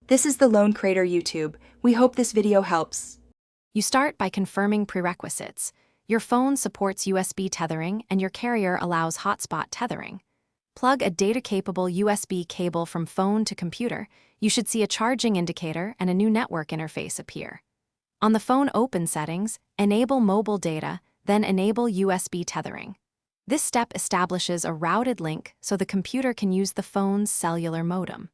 This is the Lone Crater YouTube. We hope this video helps. You start by confirming prerequisites. Your phone supports USB tethering and your carrier allows hotspot tethering. Plug a data-capable USB cable from phone to computer. You should see a charging indicator and a new network interface appear. On the phone open settings, enable mobile data, then enable USB tethering. This step establishes a routed link so the computer can use the phone's cellular modem.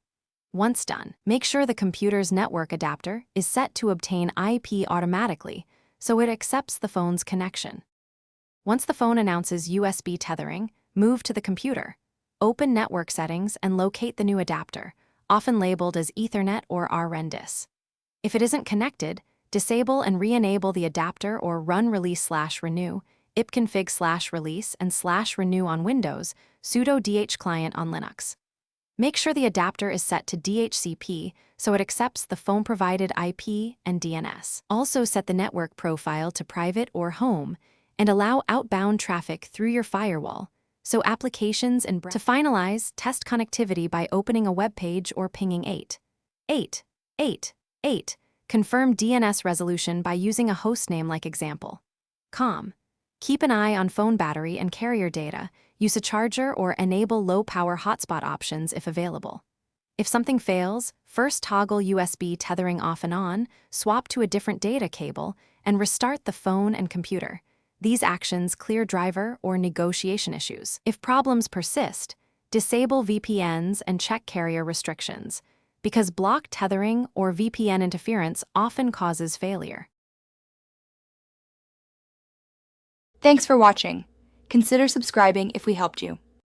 Once done, make sure the computer's network adapter is set to obtain IP automatically so it accepts the phone's connection. Once the phone announces USB tethering, move to the computer. Open network settings and locate the new adapter, often labeled as Ethernet or RNDIS. If it isn't connected, disable and re-enable the adapter or run release/renew, ipconfig/release and /renew on Windows, sudo dhclient on Linux. Make sure the adapter is set to DHCP so it accepts the phone-provided IP and DNS. Also set the network profile to private or home and allow outbound traffic through your firewall so applications and to finalize, test connectivity by opening a web page or pinging 8.8.8.8. Confirm DNS resolution by using a hostname like example. Keep an eye on phone battery and carrier data. Use a charger or enable low-power hotspot options if available. If something fails, first toggle USB tethering off and on, swap to a different data cable, and restart the phone and computer. These actions clear driver or negotiation issues. If problems persist, disable VPNs and check carrier restrictions, because blocked tethering or VPN interference often causes failure. Thanks for watching. Consider subscribing if we helped you.